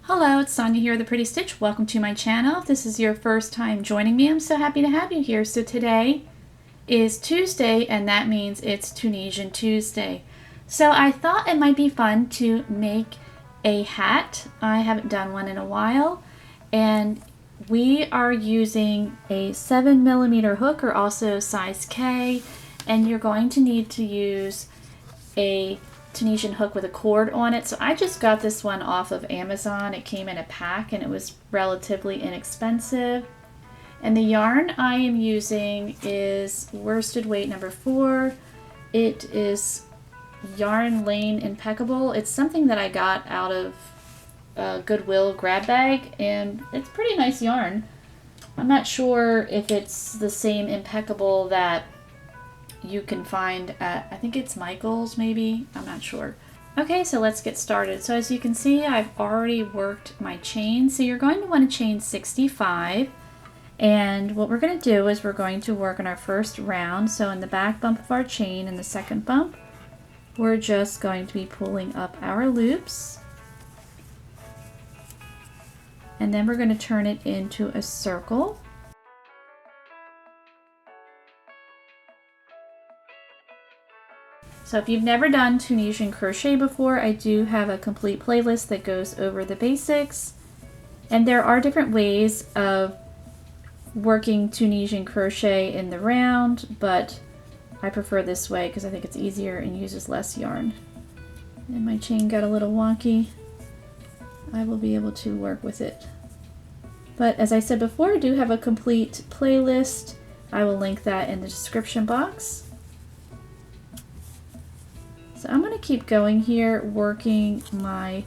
Hello, it's Sonia here, The Pretty Stitch. Welcome to my channel. If this is your first time joining me, I'm so happy to have you here. So today is Tuesday, and that means it's Tunisian Tuesday. So I thought it might be fun to make a hat. I haven't done one in a while, and we are using a 7mm hook, or also size K, and you're going to need to use a Tunisian hook with a cord on it. So I just got this one off of Amazon. It came in a pack and it was relatively inexpensive. And the yarn I am using is worsted weight number 4. It is Yarn Lane Impeccable. It's something that I got out of a Goodwill grab bag, and it's pretty nice yarn. I'm not sure if it's the same Impeccable that you can find at, I think it's Michael's maybe, I'm not sure. Okay, so let's get started. So as you can see, I've already worked my chain. So you're going to want to chain 65. And what we're going to do is we're going to work on our first round. So in the back bump of our chain and the second bump, we're just going to be pulling up our loops. And then we're going to turn it into a circle. So if you've never done Tunisian crochet before, I do have a complete playlist that goes over the basics. And there are different ways of working Tunisian crochet in the round, but I prefer this way because I think it's easier and uses less yarn. And my chain got a little wonky. I will be able to work with it. But as I said before, I do have a complete playlist. I will link that in the description box. So I'm going to keep going here, working my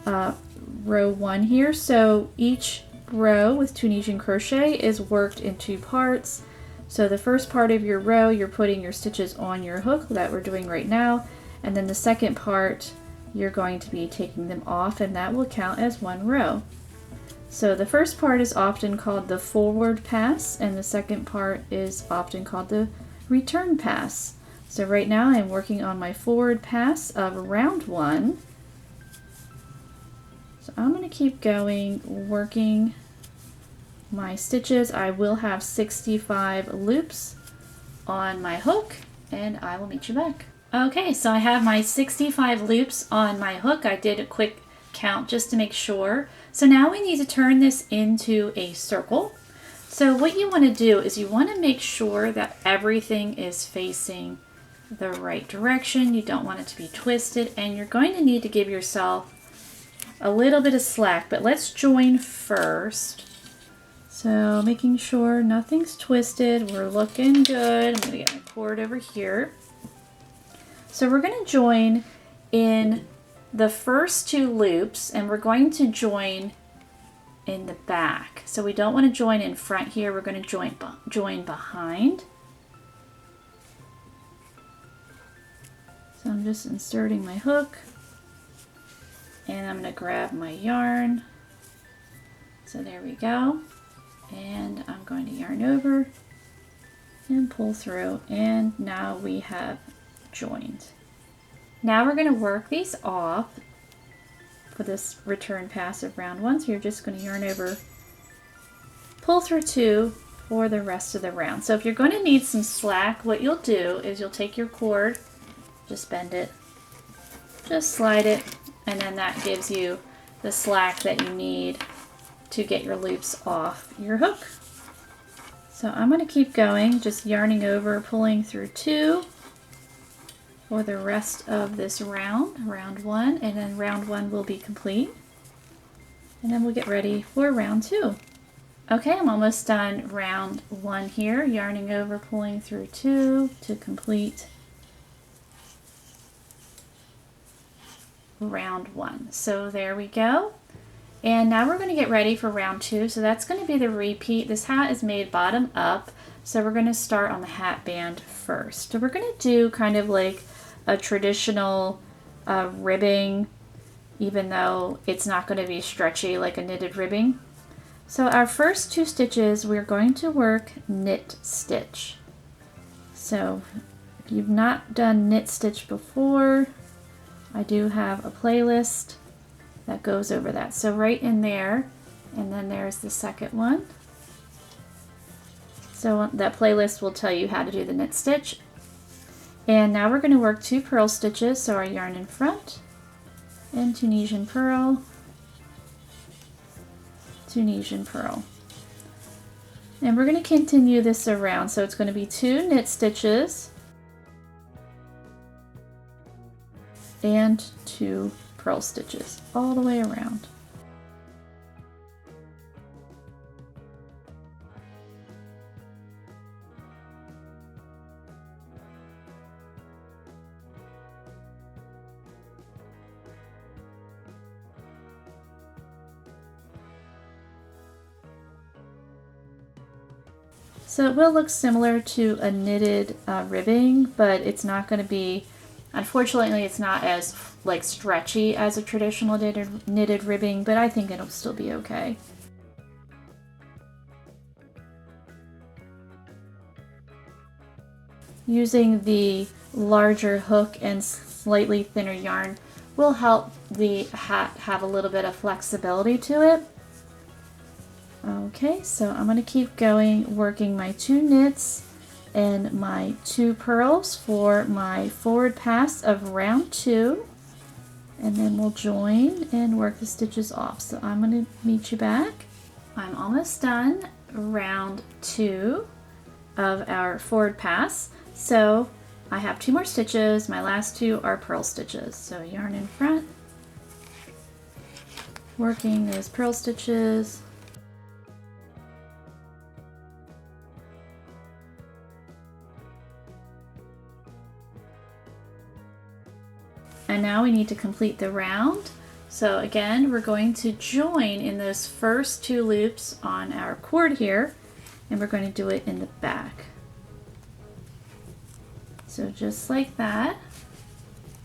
row 1 here. So each row with Tunisian crochet is worked in 2 parts. So the first part of your row, you're putting your stitches on your hook that we're doing right now. And then the second part, you're going to be taking them off, and that will count as 1 row. So the first part is often called the forward pass, and the second part is often called the return pass. So right now I'm working on my forward pass of round 1. So I'm going to keep going, working my stitches. I will have 65 loops on my hook, and I will meet you back. Okay, so I have my 65 loops on my hook. I did a quick count just to make sure. So now we need to turn this into a circle. So what you want to do is you want to make sure that everything is facing the right direction. You don't want it to be twisted, and you're going to need to give yourself a little bit of slack, but let's join first. So making sure nothing's twisted, we're looking good. I'm going to get my cord over here. So we're going to join in the first 2 loops, and we're going to join in the back. So we don't want to join in front here, we're going to join behind. So I'm just inserting my hook, and I'm going to grab my yarn. So there we go. And I'm going to yarn over and pull through, and now we have joined. Now we're going to work these off for this return pass of round 1. So you're just going to yarn over, pull through 2 for the rest of the round. So if you're going to need some slack, what you'll do is you'll take your cord, just bend it, just slide it, and then that gives you the slack that you need to get your loops off your hook. So I'm going to keep going, just yarning over, pulling through 2 for the rest of this round, round 1, and then round 1 will be complete. And then we'll get ready for round 2. Okay, I'm almost done round 1 here, yarning over, pulling through 2 to complete round 1. So there we go. And now we're going to get ready for round 2. So that's going to be the repeat. This hat is made bottom up, so we're going to start on the hat band first. So we're going to do kind of like a traditional ribbing, even though it's not going to be stretchy like a knitted ribbing. So our first 2 stitches, we're going to work knit stitch. So if you've not done knit stitch before, I do have a playlist that goes over that. So right in there, and then there's the second one. So that playlist will tell you how to do the knit stitch. And now we're going to work 2 purl stitches, so our yarn in front, and Tunisian purl, Tunisian purl. And we're going to continue this around, so it's going to be 2 knit stitches and 2 purl stitches all the way around. So it will look similar to a knitted ribbing, but it's not going to be, unfortunately, it's not as like stretchy as a traditional knitted ribbing, but I think it'll still be okay. Using the larger hook and slightly thinner yarn will help the hat have a little bit of flexibility to it. Okay, so I'm going to keep going, working my 2 knits and my 2 purls for my forward pass of round 2, and then we'll join and work the stitches off. So I'm going to meet you back. I'm almost done round 2 of our forward pass. So I have 2 more stitches. My last 2 are purl stitches. So yarn in front, working those purl stitches. And now we need to complete the round. So again, we're going to join in those first 2 loops on our cord here, and we're going to do it in the back. So just like that,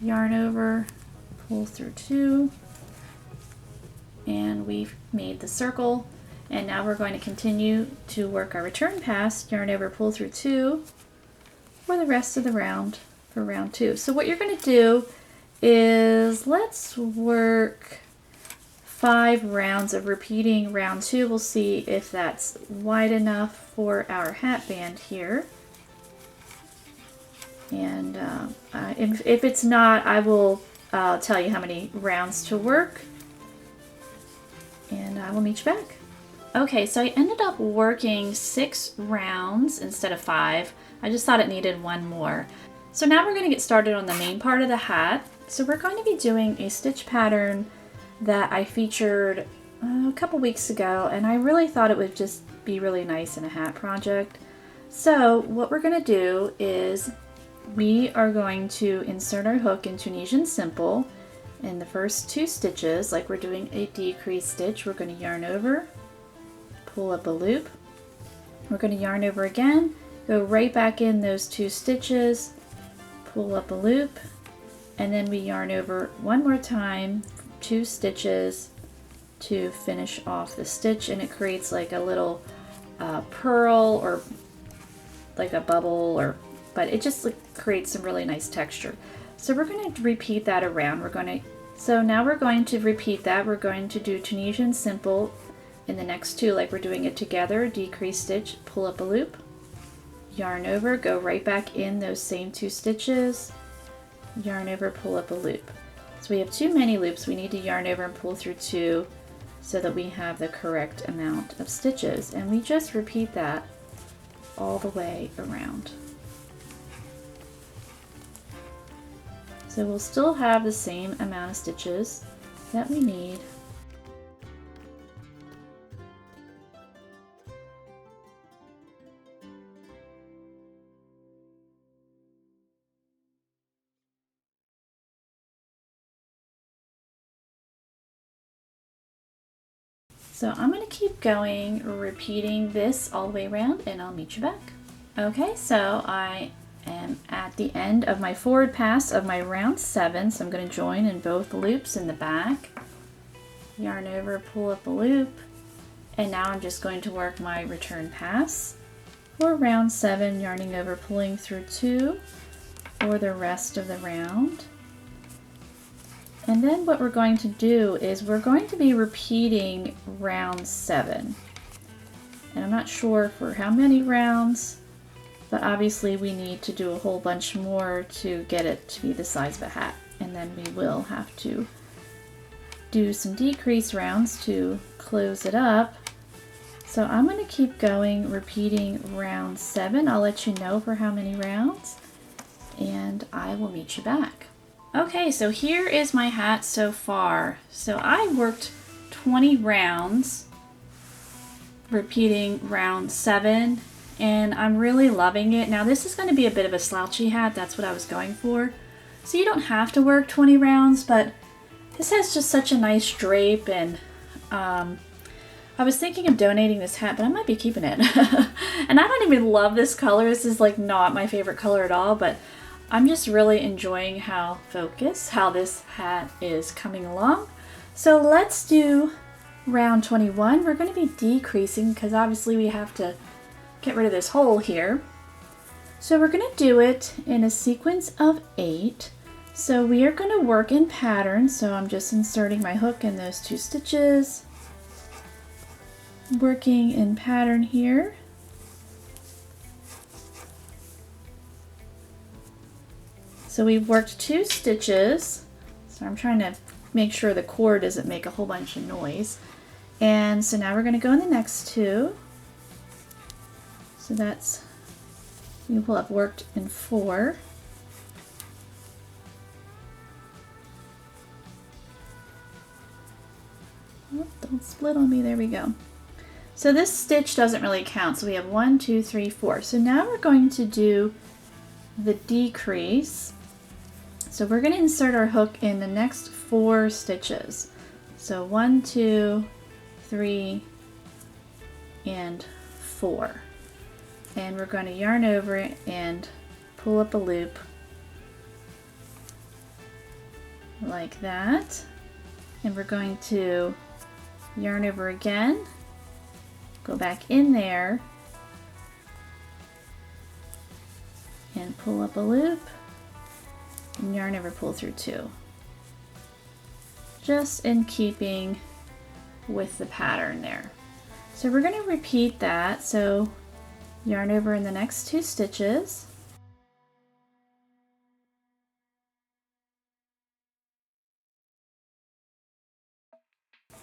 yarn over, pull through 2, and we've made the circle. And now we're going to continue to work our return pass, yarn over, pull through 2 for the rest of the round, for round 2. So what you're going to do is, let's work 5 rounds of repeating round 2. We'll see if that's wide enough for our hat band here. And if it's not, I will tell you how many rounds to work, and I will meet you back. Okay, so I ended up working 6 rounds instead of 5. I just thought it needed 1 more. So now we're going to get started on the main part of the hat. So we're going to be doing a stitch pattern that I featured a couple weeks ago, and I really thought it would just be really nice in a hat project. So what we're going to do is we are going to insert our hook in Tunisian Simple in the first 2 stitches, like we're doing a decrease stitch. We're going to yarn over, pull up a loop. We're going to yarn over again, go right back in those 2 stitches, pull up a loop, and then we yarn over 1 more time, 2 stitches to finish off the stitch, and it creates like a little purl or like a bubble, but it just creates some really nice texture. So we're going to repeat that around. So now we're going to repeat that. We're going to do Tunisian Simple in the next 2, like we're doing it together, decrease stitch, pull up a loop, yarn over, go right back in those same 2 stitches, yarn over, pull up a loop. So we have too many loops. We need to yarn over and pull through 2 so that we have the correct amount of stitches, and we just repeat that all the way around. So we'll still have the same amount of stitches that we need. So I'm going to keep going, repeating this all the way around, and I'll meet you back. Okay, so I am at the end of my forward pass of my round 7, so I'm going to join in both loops in the back, yarn over, pull up a loop, and now I'm just going to work my return pass for round 7, yarning over, pulling through 2 for the rest of the round. And then what we're going to do is we're going to be repeating round 7. And I'm not sure for how many rounds, but obviously we need to do a whole bunch more to get it to be the size of a hat. And then we will have to do some decrease rounds to close it up. So I'm going to keep going, repeating round 7. I'll let you know for how many rounds, and I will meet you back. Okay, so here is my hat so far. So I worked 20 rounds, repeating round 7, and I'm really loving it. Now this is going to be a bit of a slouchy hat, that's what I was going for. So you don't have to work 20 rounds, but this has just such a nice drape, and I was thinking of donating this hat, but I might be keeping it. And I don't even love this color. This is like not my favorite color at all, but I'm just really enjoying how this hat is coming along. So let's do round 21. We're going to be decreasing because obviously we have to get rid of this hole here. So we're going to do it in a sequence of 8. So we are going to work in pattern. So I'm just inserting my hook in those 2 stitches. Working in pattern here. So we've worked 2 stitches. So I'm trying to make sure the cord doesn't make a whole bunch of noise. And so now we're going to go in the next 2. So that's, we will have worked in 4. Oh, don't split on me, there we go. So this stitch doesn't really count. So we have 1, 2, 3, 4. So now we're going to do the decrease. So we're going to insert our hook in the next 4 stitches. So 1, 2, 3, and 4. And we're going to yarn over it and pull up a loop like that. And we're going to yarn over again. Go back in there and pull up a loop and yarn over, pull through 2. Just in keeping with the pattern there. So we're going to repeat that. So yarn over in the next 2 stitches.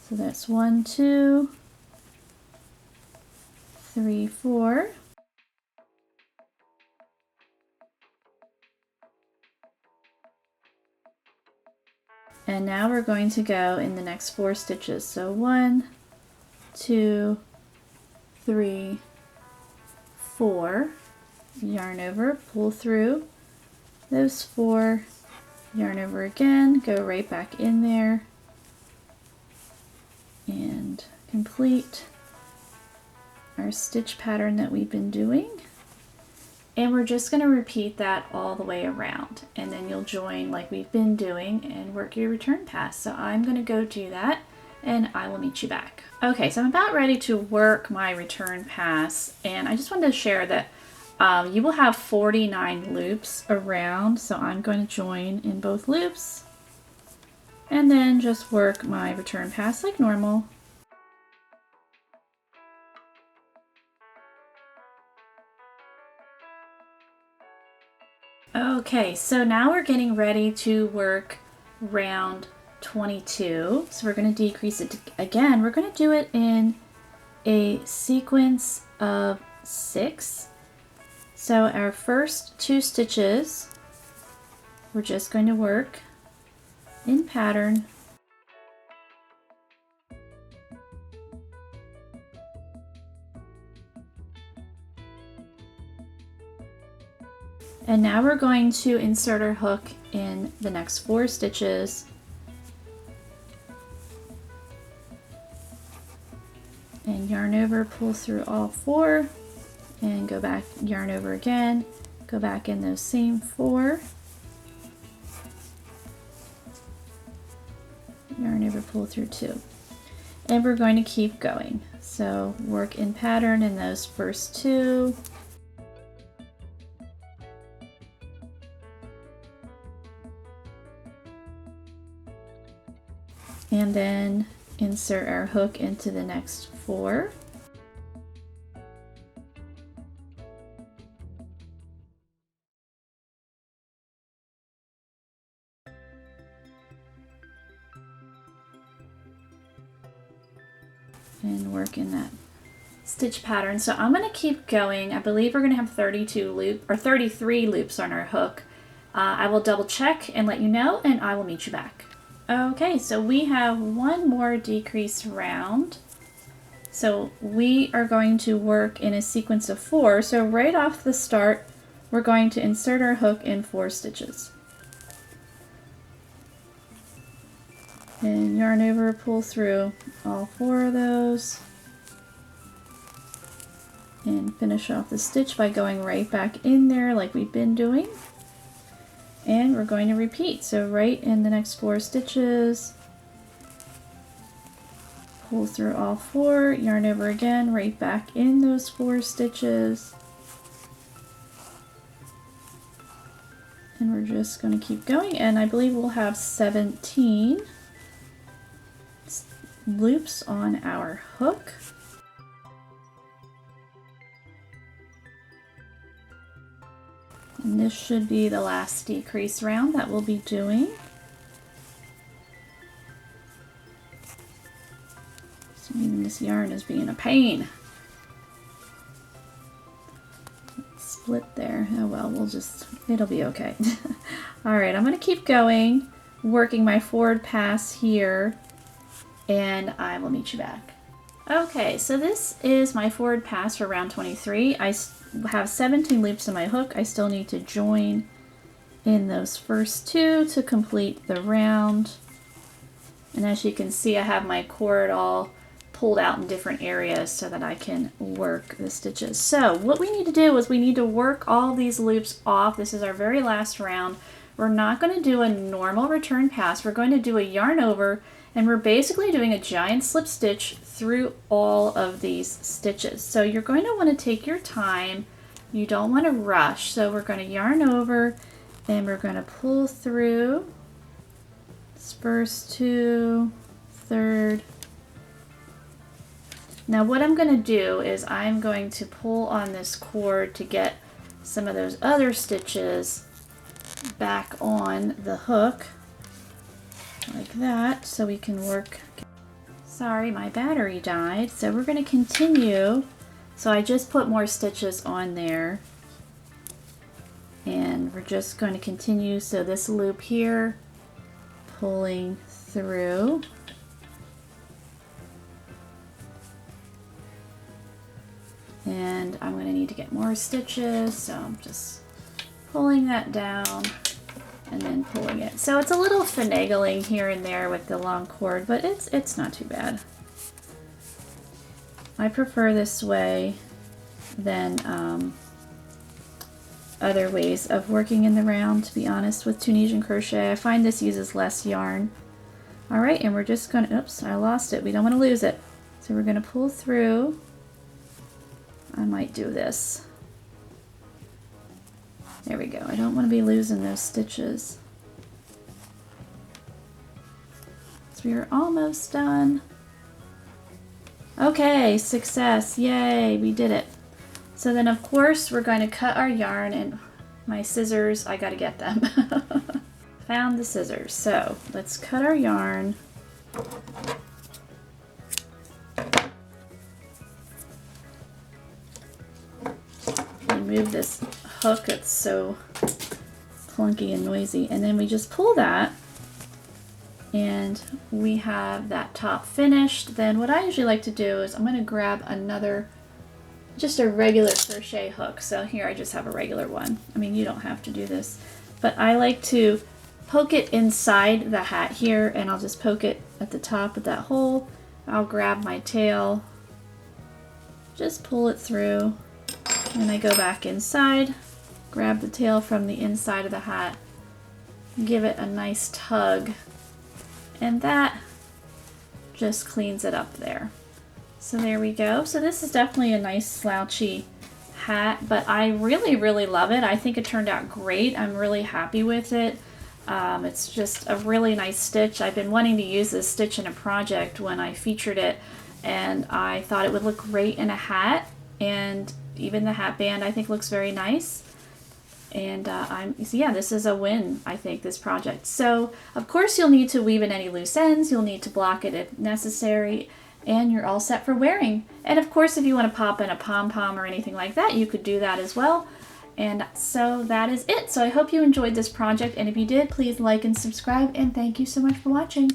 So that's 1, 2, 3, 4. And now we're going to go in the next 4 stitches. So 1, 2, 3, 4. Yarn over, pull through those 4, yarn over again, go right back in there, and complete our stitch pattern that we've been doing. And we're just going to repeat that all the way around, and then you'll join like we've been doing and work your return pass. So I'm going to go do that and I will meet you back. Okay, so I'm about ready to work my return pass, and I just wanted to share that you will have 49 loops around, so I'm going to join in both loops and then just work my return pass like normal. Okay, so now we're getting ready to work round 22. So we're going to decrease it again. We're going to do it in a sequence of 6. So our first 2 stitches, we're just going to work in pattern. And now we're going to insert our hook in the next 4 stitches. And yarn over, pull through all 4, and go back, yarn over again, go back in those same 4. Yarn over, pull through 2. And we're going to keep going. So work in pattern in those first 2. and then insert our hook into the next 4. And work in that stitch pattern. So I'm going to keep going. I believe we're going to have 33 loops on our hook. I will double check and let you know, and I will meet you back. Okay, so we have one more decrease round. So we are going to work in a sequence of 4. So right off the start, we're going to insert our hook in 4 stitches. And yarn over, pull through all 4 of those. And finish off the stitch by going right back in there like we've been doing. And we're going to repeat. So right in the next 4 stitches, pull through all 4, yarn over again, right back in those 4 stitches. And we're just going to keep going, and I believe we'll have 17 loops on our hook. And this should be the last decrease round that we'll be doing. So even this yarn is being a pain. Split there. Oh well, it'll be okay. Alright, I'm going to keep going, working my forward pass here, and I will meet you back. Okay, so this is my forward pass for round 23. I have 17 loops in my hook. I still need to join in those first 2 to complete the round. And as you can see, I have my cord all pulled out in different areas so that I can work the stitches. So what we need to do is we need to work all these loops off. This is our very last round. We're not going to do a normal return pass. We're going to do a yarn over, and we're basically doing a giant slip stitch through all of these stitches. So you're going to want to take your time. You don't want to rush. So we're going to yarn over, and we're going to pull through this first 2, third. Now what I'm going to do is I'm going to pull on this cord to get some of those other stitches back on the hook like that, so we can work. Sorry, my battery died, so we're going to continue. So I just put more stitches on there, and we're just going to continue. So this loop here, pulling through, and I'm going to need to get more stitches, so I'm just pulling that down and then pulling it. So it's a little finagling here and there with the long cord, but it's not too bad. I prefer this way than other ways of working in the round, to be honest, with Tunisian crochet. I find this uses less yarn. All right, and we're just going to, oops, I lost it. We don't want to lose it. So we're going to pull through. I might do this. There we go. I don't want to be losing those stitches. So we are almost done. Okay, success. Yay, we did it. So then of course we're going to cut our yarn, and my scissors, I got to get them. Found the scissors. So let's cut our yarn. Remove this hook, it's so clunky and noisy, and then we just pull that, and we have that top finished. Then what I usually like to do is I'm going to grab another, just a regular crochet hook. So here I just have a regular one. I mean, you don't have to do this, but I like to poke it inside the hat here, and I'll just poke it at the top of that hole. I'll grab my tail, just pull it through, and I go back inside, grab the tail from the inside of the hat, give it a nice tug, and that just cleans it up there. So there we go. So this is definitely a nice slouchy hat, but I really love it. I think it turned out great. I'm really happy with it. It's just a really nice stitch. I've been wanting to use this stitch in a project when I featured it, and I thought it would look great in a hat, and even the hat band I think looks very nice. And yeah, this is a win, I think, this project. So of course you'll need to weave in any loose ends, you'll need to block it if necessary, and you're all set for wearing. And of course if you want to pop in a pom-pom or anything like that, you could do that as well. And so that is it. So I hope you enjoyed this project, and if you did, please like and subscribe, and thank you so much for watching.